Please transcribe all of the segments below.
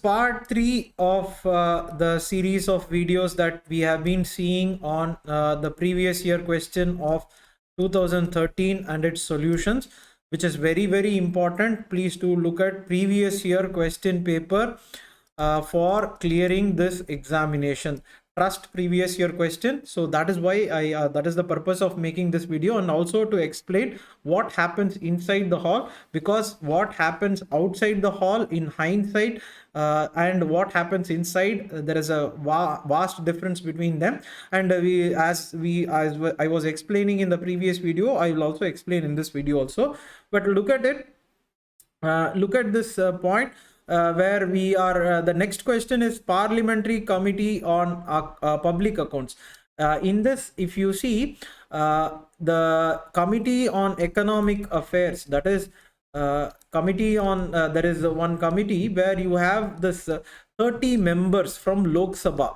part 3 of the series of videos that we have been seeing on the previous year question of 2013 and its solutions, which is very, very important. Please do look at previous year question paper for clearing this examination. Trust previous year question. So that is why that is the purpose of making this video, and also to explain what happens inside the hall, because what happens outside the hall in hindsight and what happens inside, there is a vast difference between them. And as I was explaining in the previous video, I will also explain in this video also. But look at it, look at this point. Where we are, the next question is Parliamentary Committee on Public Accounts. In this, if you see, the Committee on Economic Affairs, that is committee on, there is one committee where you have this 30 members from Lok Sabha.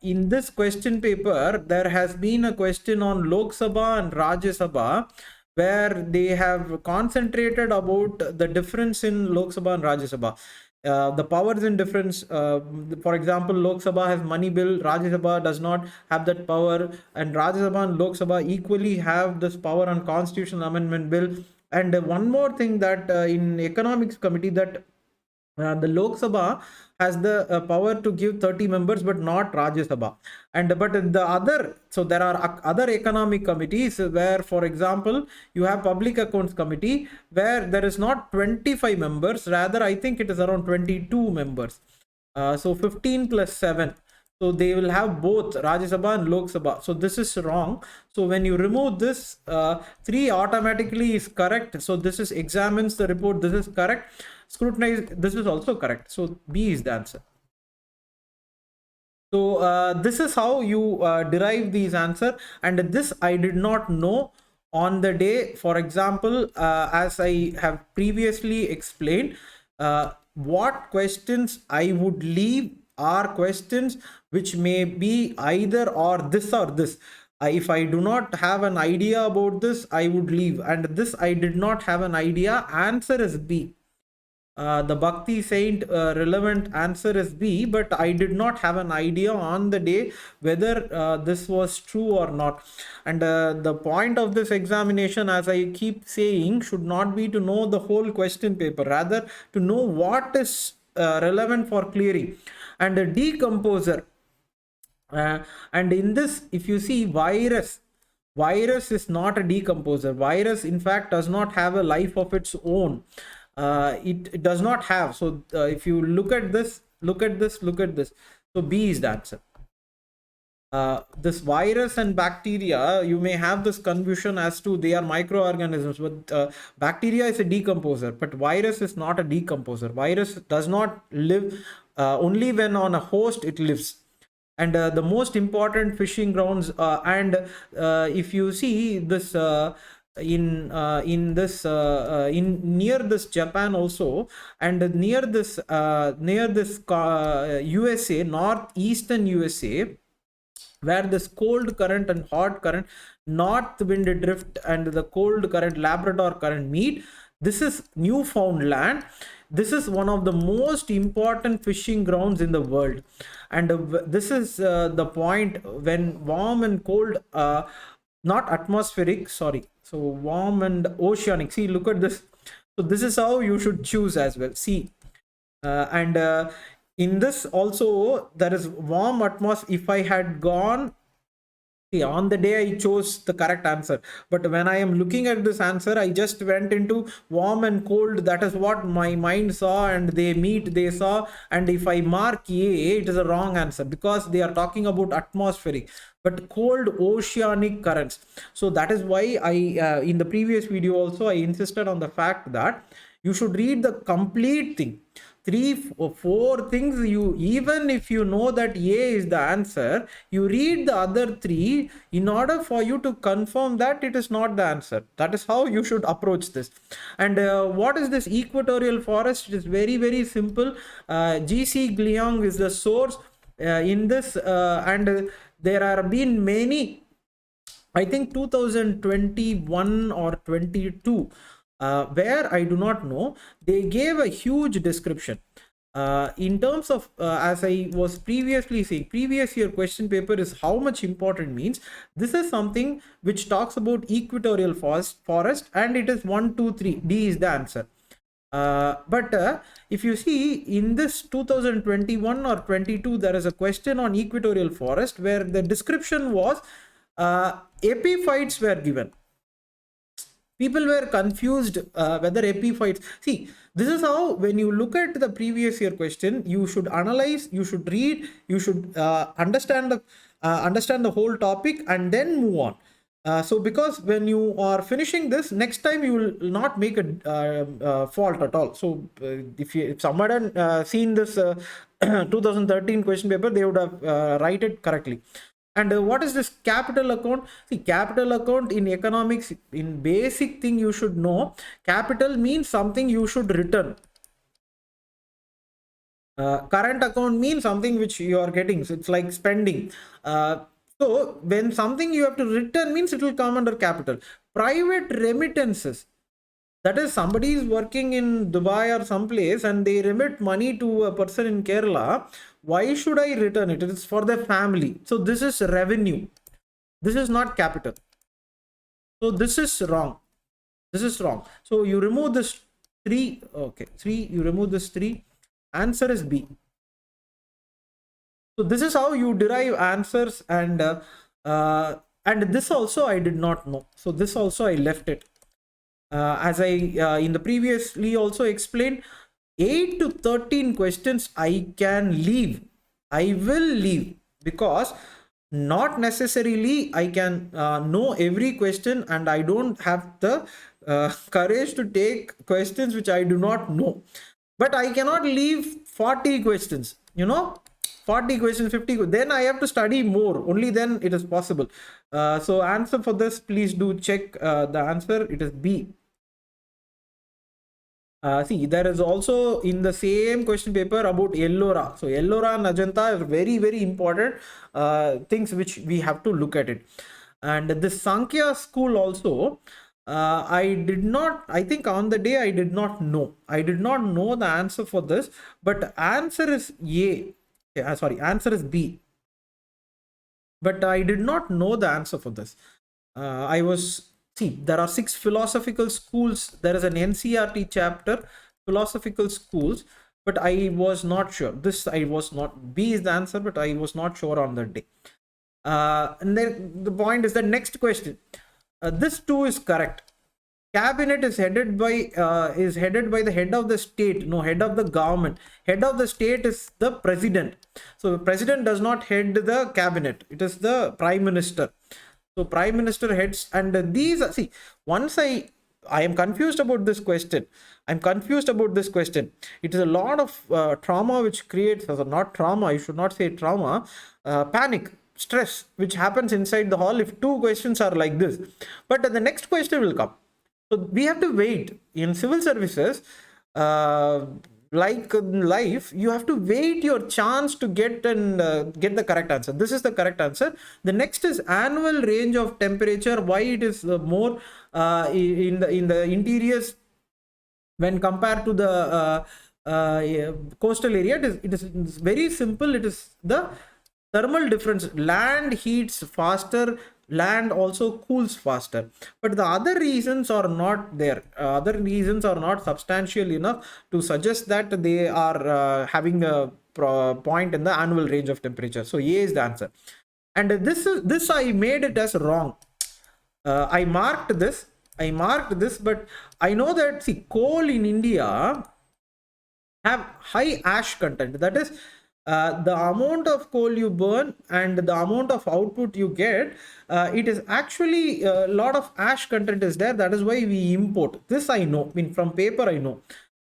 In this question paper, there has been a question on Lok Sabha and Rajya Sabha, where they have concentrated about the difference in Lok Sabha and Rajya Sabha. The powers in difference, for example, Lok Sabha has money bill, Rajya Sabha does not have that power, and Rajya Sabha and Lok Sabha equally have this power on constitutional amendment bill. And one more thing, that in economics committee, that the Lok Sabha has the power to give 30 members, but not Rajya Sabha. And but the other, so there are other economic committees where, for example, you have Public Accounts Committee, where there is not 25 members, rather I think it is around 22 members. So 15 plus 7. So they will have both Rajya Sabha and Lok Sabha. So this is wrong. So when you remove this, 3 automatically is correct. So this is examines the report. This is correct. Scrutinize, this is also correct. So B is the answer. So this is how you derive these answer. And this I did not know on the day. For example, as I have previously explained, what questions I would leave are questions which may be either or this or this. If I do not have an idea about this, I would leave. And this I did not have an idea. Answer is B. The Bhakti Saint relevant answer is B, but I did not have an idea on the day whether this was true or not. And the point of this examination, as I keep saying, should not be to know the whole question paper, rather to know what is relevant for clearing. And the decomposer, and in this, if you see, virus is not a decomposer. Virus in fact does not have a life of its own. It does not have. So if you look at this, look at this. So B is the answer. This virus and bacteria, you may have this confusion as to they are microorganisms, but bacteria is a decomposer, but virus is not a decomposer. Virus does not live, only when on a host it lives. And the most important fishing grounds, and if you see this, in near this Japan also, and near this USA, northeastern USA, where this cold current and hot current, north wind drift and the cold current, Labrador current meet. This is Newfoundland. This is one of the most important fishing grounds in the world. And this is the point when warm and cold, not atmospheric, sorry, so warm and oceanic. See, look at this. So this is how you should choose as well. See, and in this also there is warm atmosphere. If I had gone, see, on the day I chose the correct answer, but when I am looking at this answer, I just went into warm and cold. That is what my mind saw, and they meet, they saw. And if I mark A, it is a wrong answer, because they are talking about atmospheric, but cold oceanic currents. So that is why I in the previous video also I insisted on the fact that you should read the complete thing. 3 or 4 things, you, even if you know that A is the answer, you read the other 3 in order for you to confirm that it is not the answer. That is how you should approach this. And what is this equatorial forest? It is very, very simple. G.C. Gliong is the source in this, and there have been many, I think 2021 or 22, where I do not know, they gave a huge description. In terms of, as I was previously saying, previous year question paper is how much important means. This is something which talks about equatorial forest, and it is 1, 2, 3. D is the answer. But if you see in this 2021 or 22, there is a question on equatorial forest where the description was epiphytes were given. People were confused whether epiphytes. See, this is how, when you look at the previous year question, you should analyze, you should read, you should understand the whole topic and then move on. So because when you are finishing this, next time you will not make a fault at all. So if someone had seen this 2013 question paper, they would have write it correctly. And what is this capital account? See, capital account in economics, in basic thing you should know, capital means something you should return. Current account means something which you are getting. So it's like spending. So when something you have to return means it will come under capital. Private remittances. That is, somebody is working in Dubai or someplace and they remit money to a person in Kerala. Why should I return it? It is for their family. So this is revenue. This is not capital. So this is wrong. This is wrong. So you remove this 3. Okay, 3. You remove this 3. Answer is B. So this is how you derive answers, and this also I did not know. So this also I left it. As I in the previously also explained, 8 to 13 questions I can leave. I will leave, because not necessarily I can know every question, and I don't have the courage to take questions which I do not know. But I cannot leave 40 questions, 40 questions, 50, then I have to study more, only then it is possible. So answer for this, please do check the answer. It is B. See, there is also in the same question paper about Ellora. So Ellora and Ajanta are very, very important things which we have to look at it. And the Sankhya school also, I think on the day I did not know. I did not know the answer for this, but answer is A. Sorry, answer is B. But I did not know the answer for this. See, there are 6 philosophical schools. There is an NCRT chapter, philosophical schools, but I was not sure. B is the answer, but I was not sure on that day. And then the point is the next question. This too is correct. Cabinet is headed by the head of the state, no, head of the government. Head of the state is the president. So the president does not head the cabinet. It is the prime minister. So prime minister heads, and these are, see, once I am confused about this question. It is a lot of trauma which creates, not trauma, I should not say trauma, panic, stress, which happens inside the hall if 2 questions are like this. But the next question will come. So we have to wait. In civil services, like in life, you have to wait your chance to get the correct answer. This is the correct answer. The next is annual range of temperature. Why it is more in the interiors when compared to the coastal area? It is very simple. It is the thermal difference. Land heats faster, land also cools faster, but the other reasons are not there. Other reasons are not substantial enough to suggest that they are having a point in the annual range of temperature. So A is the answer. And this I made it as wrong. I marked this, but I know that, see, coal in India have high ash content. That is, the amount of coal you burn and the amount of output you get, it is actually a lot of ash content is there. That is why we import. This I know, from paper I know.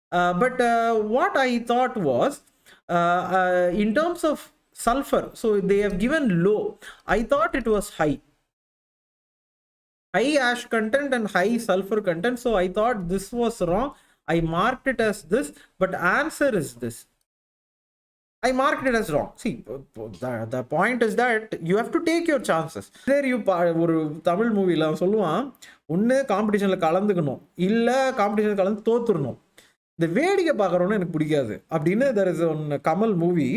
But what I thought was, in terms of sulfur, so they have given low. I thought it was high ash content and high sulfur content. So I thought this was wrong. I marked it as this, but answer is this. I marked it as wrong. See, the point is that you have to take your chances. There you ஒரு தமிழ் மூவில சொல்லுவான், ஒண்ணு காம்படிஷன்ல கலந்துக்கணும், இல்ல காம்படிஷன்ல கலந்து தோத்துறணும். இந்த வேடிக்கை பார்க்குறோன்னு எனக்கு பிடிக்காது அப்படின்னு. there is one Kamal movie.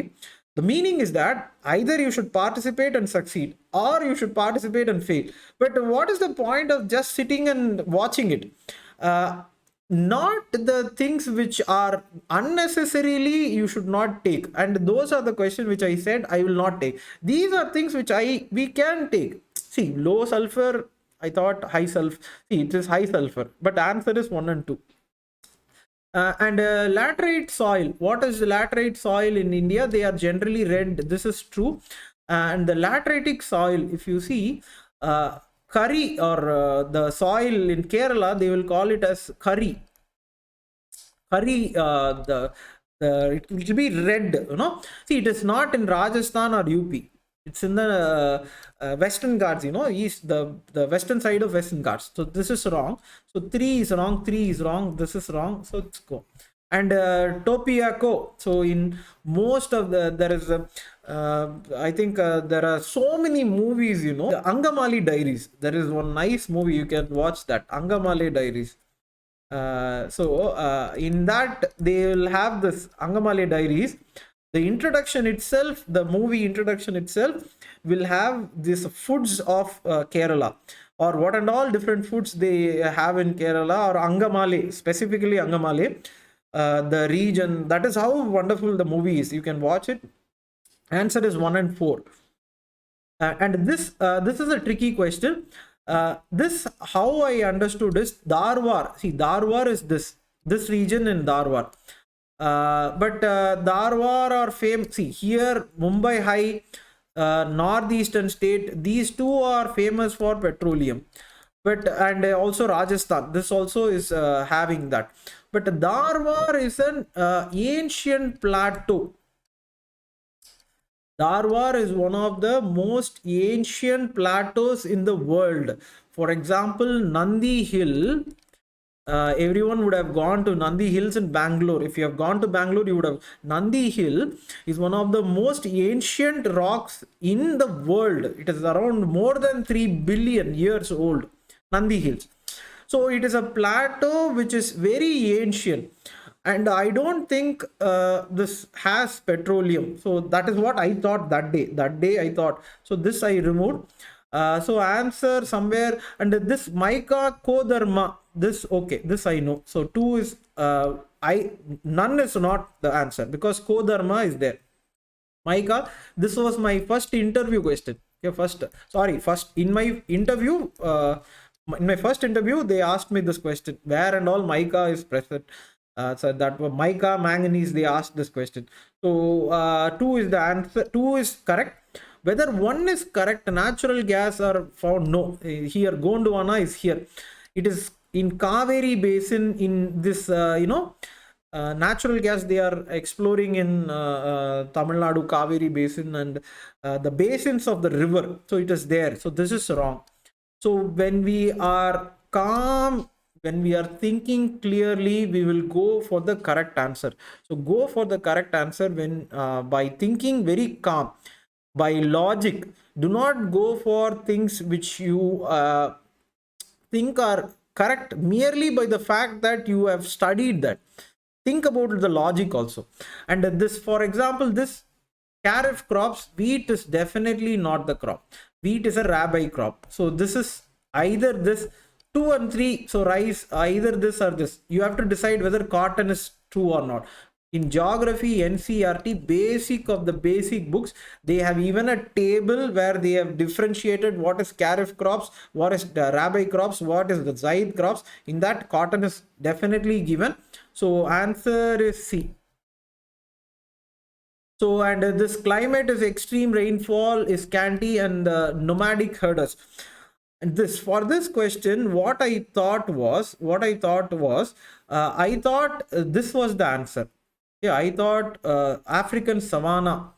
The meaning is that either you should participate and succeed or you should participate and fail. But what is the point of just sitting and watching it? Not the things which are unnecessarily you should not take, and those are the questions which I said I will not take. These are things which we can take. See, low sulfur, I thought high sulfur. See, it is high sulfur, but answer is 1 and 2. And laterite soil. What is the laterite soil in India? They are generally red. This is true. And the lateritic soil, if you see, curry or the soil in Kerala, they will call it as curry. Curry, it will be red. See, it is not in Rajasthan or UP. It's in the Western Ghats, east, the western side of Western Ghats. So this is wrong. So 3 is wrong, 3 is wrong, this is wrong. So let's go. And Topiaco. So in most of there is I think there are so many movies, The Angamali Diaries. There is one nice movie, you can watch that, Angamali Diaries. In that they will have this Angamali Diaries. The introduction itself, the movie introduction itself will have this foods of Kerala, or what and all different foods they have in Kerala, or Angamale, specifically Angamale, the region. That is how wonderful the movie is. You can watch it. Answer is 1 and 4. And this is a tricky question. This, how I understood is Dharwar. See, Dharwar is this region in Dharwar. But Dharwar are famous. See, here Mumbai High, northeastern state, these two are famous for petroleum. But and also Rajasthan, this also is having that. But Dharwar is an ancient plateau. Dharwar is one of the most ancient plateaus in the world. For example, Nandi Hill. Everyone would have gone to Nandi Hills in Bangalore. If you have gone to Bangalore, you would have. Nandi Hill is one of the most ancient rocks in the world. It is around more than 3 billion years old. Nandi Hills. So it is a plateau which is very ancient. And I don't think this has petroleum. So that is what I thought that day. That day I thought. So this I removed. So answer somewhere. And this mica Kodharma. This, okay, this I know. So 2 is none is not the answer, because Kodharma is there. Mica, this was my first interview question. Okay, first in my interview, in my first interview, they asked me this question, where and all mica is present. So that was mica, manganese, they asked this question. So 2 is the answer. 2 is correct. Whether 1 is correct, natural gas are found, no. Here Gondwana is here. It is in Kaveri basin. In this natural gas they are exploring in Tamil Nadu Kaveri basin, and the basins of the river. So it is there. So this is wrong. So when we are calm, when we are thinking clearly, we will go for the correct answer. So go for the correct answer when by thinking very calm, by logic. Do not go for things which you think are correct merely by the fact that you have studied that. Think about the logic also. And this, for example, this Kharif crops, wheat is definitely not the crop. Wheat is a rabbi crop. So this is either this. 2 and 3. So rice, either this or this. You have to decide whether cotton is true or not. In geography, NCERT, basic of the basic books, they have even a table where they have differentiated what is Kharif crops, what is the rabbi crops, what is the Zaid crops. In that, cotton is definitely given. So answer is C. So, and this climate is extreme rainfall, is scanty, and nomadic herders. And this, for this question, what I thought was this was the answer. Yeah, I thought African savanna,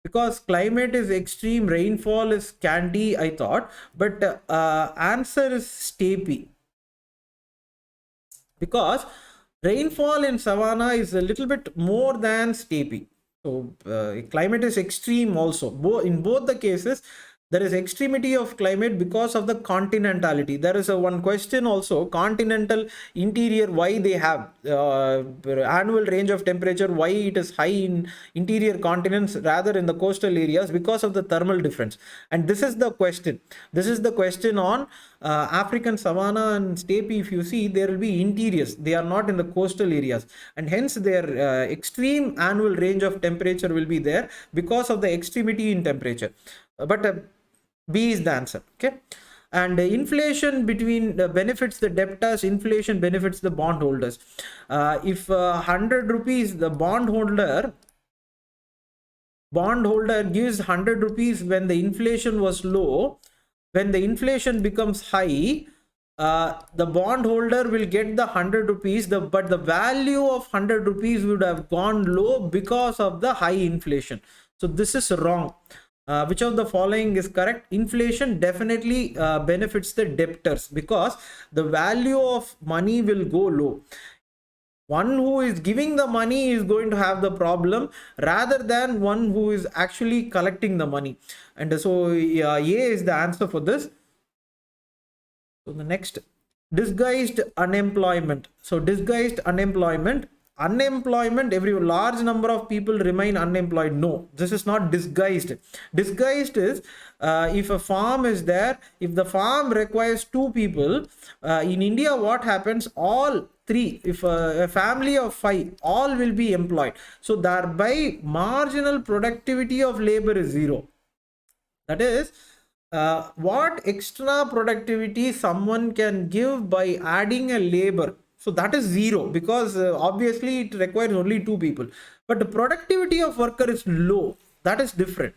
because climate is extreme, rainfall is scanty, I thought, but answer is steppe, because rainfall in savanna is a little bit more than steppe. So climate is extreme also. In both the cases, There is extremity of climate because of the continentality. There is a one question also, continental interior, why they have annual range of temperature, why it is high in interior continents rather in the coastal areas, because of the thermal difference. And this is the question. This is the question on African savanna and steppe. If you see, there will be interiors, they are not in the coastal areas, and hence their extreme annual range of temperature will be there because of the extremity in temperature. But B is the answer. Okay. And inflation between benefits the debtors, inflation benefits the bondholders. If 100 rupees, the bondholder gives 100 rupees when the inflation was low. When the inflation becomes high, the bondholder will get the 100 rupees, but the value of 100 rupees would have gone low because of the high inflation. So this is wrong. Which of the following is correct? Inflation definitely benefits the debtors because the value of money will go low. One who is giving the money is going to have the problem rather than one who is actually collecting the money. And so A is the answer for this. So the next, disguised unemployment. So disguised unemployment, every large number of people remain unemployed. No, this is not disguised. Disguised is if a farm is there, if the farm requires 2 people, in India what happens, all 3, if a family of 5, all will be employed. So thereby marginal productivity of labor is 0. That is, what extra productivity someone can give by adding a labor, so that is 0 because obviously it requires only 2 people, but the productivity of worker is low. That is different.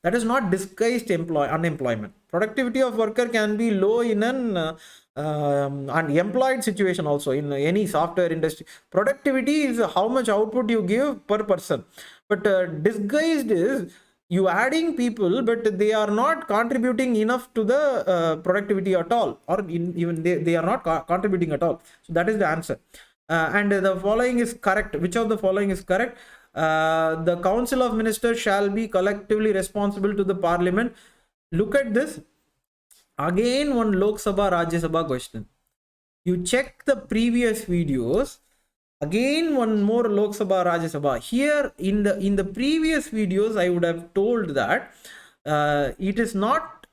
That is not disguised unemployment. Productivity of worker can be low in an unemployed situation also. In any software industry, productivity is how much output you give per person, but disguised is you adding people but they are not contributing enough to the productivity at all, or even they are not contributing at all. So that is the answer. And the following is correct. Which of the following is correct? The council of ministers shall be collectively responsible to the parliament. Look at this again, one Lok Sabha Rajya Sabha question. You check the previous videos. Again, one more Lok Sabha Rajya Sabha. Here in the previous videos, I would have told that it is not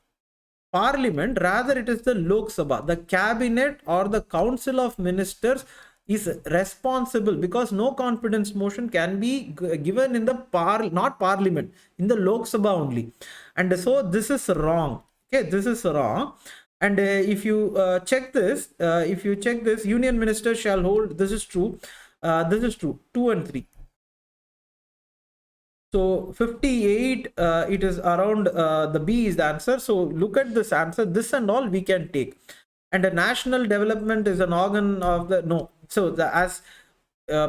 parliament, rather it is the Lok Sabha. The cabinet or the council of ministers is responsible because no confidence motion can be given in the not parliament, in the Lok Sabha only. And so this is wrong. Okay, this is wrong. And if you check this, union minister shall hold, this is true. This is true, 2 and 3. So 58, it is around, the B is the answer. So look at this answer, this and all we can take. And the national development is an organ of the, no. So as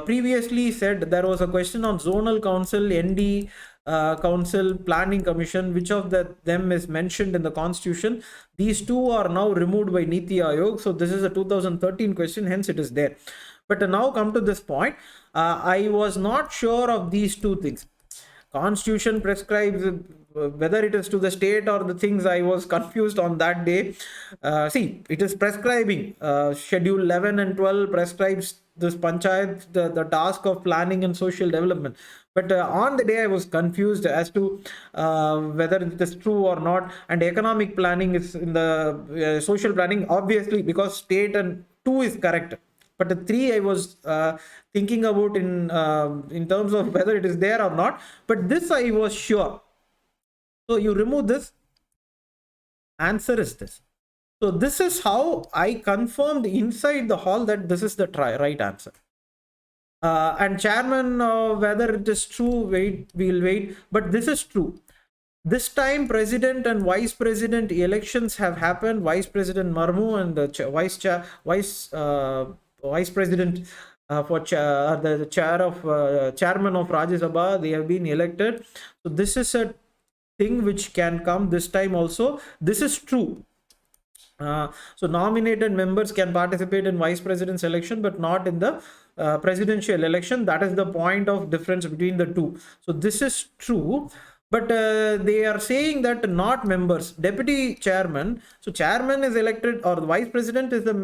previously said, there was a question on zonal council, ND, council, planning commission, which of them is mentioned in the constitution. These 2 are now removed by Niti Aayog. So this is a 2013 question, hence it is there. But now come to this point, I was not sure of these 2 things. Constitution prescribes whether it is to the state or the things, I was confused on that day. See, it is prescribing, schedule 11 and 12 prescribes this panchayat the task of planning and social development. But on the day I was confused as to whether it is true or not. And economic planning is in the social planning, obviously, because state and 2 is correct. But the 3 I was thinking about in terms of whether it is there or not. But this I was sure. So you remove this. Answer is this. So this is how I confirmed inside the hall that this is the right answer. And chairman, whether it is true, we'll wait. But this is true. This time president and vice president elections have happened. Vice President Marmu and the vice president for the chairman of Rajya Sabha, they have been elected. So this is a thing which can come this time also. This is true. So nominated members can participate in vice president's election but not in the presidential election. That is the point of difference between the 2. So this is true. but they are saying that not members, deputy chairman. So chairman is elected, or the vice president is the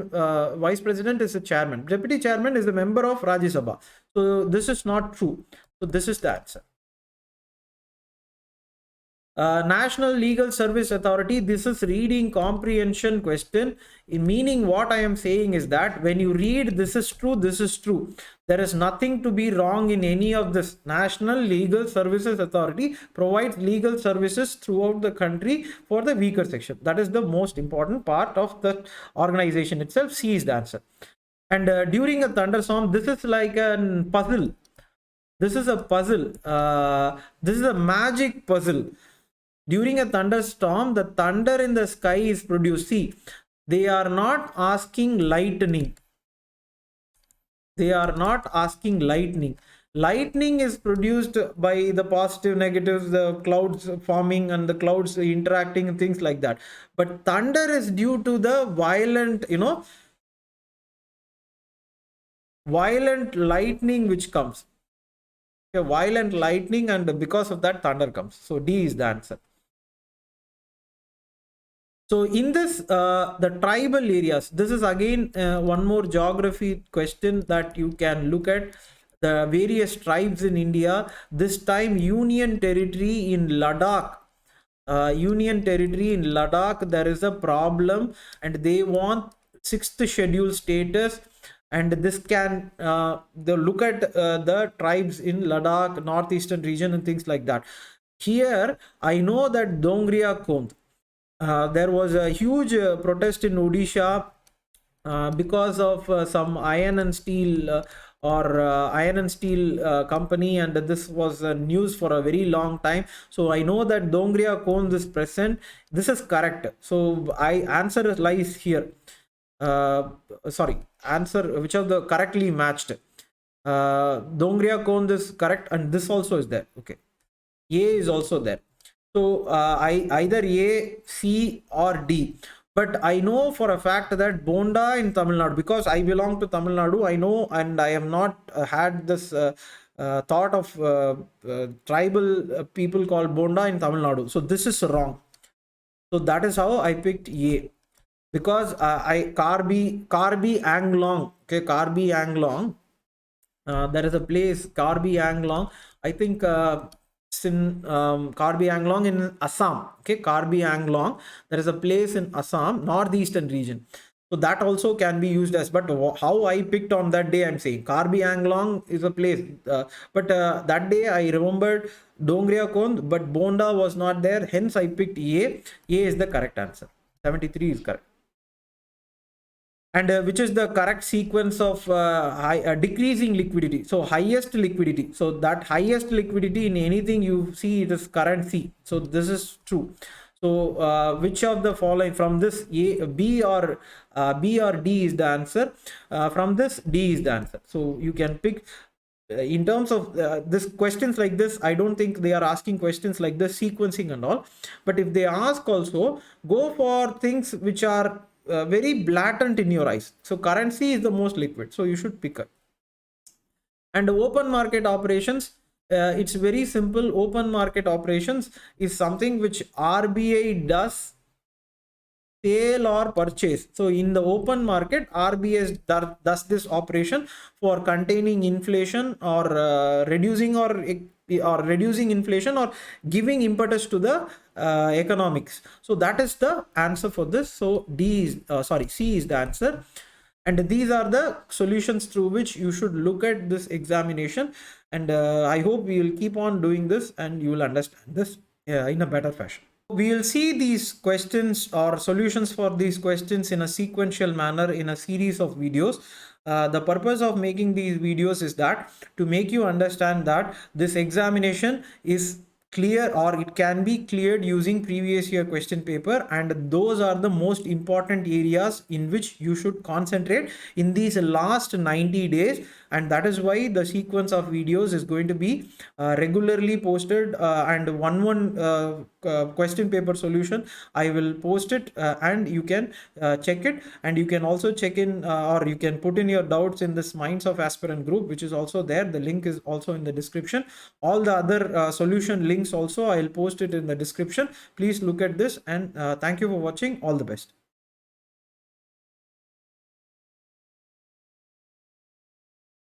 vice president is the chairman, deputy chairman is the member of Rajya Sabha. So this is not true. So this is the answer. National Legal Service Authority, this is reading comprehension question. Meaning what I am saying is that when you read this is true, this is true, there is nothing to be wrong in any of this. National Legal Services Authority provides legal services throughout the country for the weaker section. That is the most important part of the organization itself. C is the answer. And during a thunderstorm, this is like a puzzle. This is a puzzle. This is a magic puzzle. During a thunderstorm, the thunder in the sky is produced. See, they are not asking lightning. They are not asking lightning. Lightning is produced by the positive, negatives, the clouds forming and the clouds interacting and things like that. But thunder is due to the violent, violent lightning which comes. A violent lightning, and because of that thunder comes. So D is the answer. So in this, the tribal areas, this is again one more geography question that you can look at. The various tribes in India, this time Union Territory in Ladakh. Union Territory in Ladakh, there is a problem and they want 6th schedule status. And this can they look at the tribes in Ladakh, northeastern region and things like that. Here, I know that Dongria Kond, there was a huge protest in Odisha because of some iron and steel iron and steel company, and this was news for a very long time. So I know that Dongria Kond is present. This is correct. So answer lies here. Sorry, answer which of the correctly matched. Dongria Kond is correct, and this also is there. Okay, A is also there. So either A, C or D. But I know for a fact that Bonda in Tamil Nadu, because I belong to Tamil Nadu, I know, and I have not had this thought of tribal people called Bonda in Tamil Nadu. So this is wrong. So that is how I picked A. Because Karbi Anglong, okay, Karbi Anglong, there is a place, Karbi Anglong, I think it's in Karbi Anglong in Assam, okay, Karbi Anglong, there is a place in Assam, northeastern region. So that also can be used as, but how I picked on that day, I'm saying Karbi Anglong is a place, but that day I remembered Dongria Kond, but Bonda was not there, hence I picked A. A is the correct answer. 73 is correct. And which is the correct sequence of decreasing liquidity? So highest liquidity. So that highest liquidity in anything you see, it is currency. So this is true. So which of the following from this, A, B or D is the answer. From this, D is the answer. So you can pick. In terms of this questions like this, I don't think they are asking questions like this, sequencing and all. But if they ask also, go for things which are very blatant in your eyes. So currency is the most liquid, so you should pick up. And open market operations, it's very simple. Open market operations is something which RBI does sale or purchase. So in the open market, RBI does this operation for containing inflation or reducing inflation or giving impetus to the economics. So that is the answer for this. So D is C is the answer. And these are the solutions through which you should look at this examination. And I hope we will keep on doing this and you will understand this in a better fashion. We will see these questions or solutions for these questions in a sequential manner in a series of videos. The purpose of making these videos is that to make you understand that this examination is clear, or it can be cleared using previous year question paper, and those are the most important areas in which you should concentrate in these last 90 days. And that is why the sequence of videos is going to be regularly posted, and one question paper solution, I will post it, and you can check it, and you can also check in, or you can put in your doubts in this Minds of Aspirant group, which is also there. The link is also in the description. All the other solution links also I'll post it in the description. Please look at this, and thank you for watching. All the best.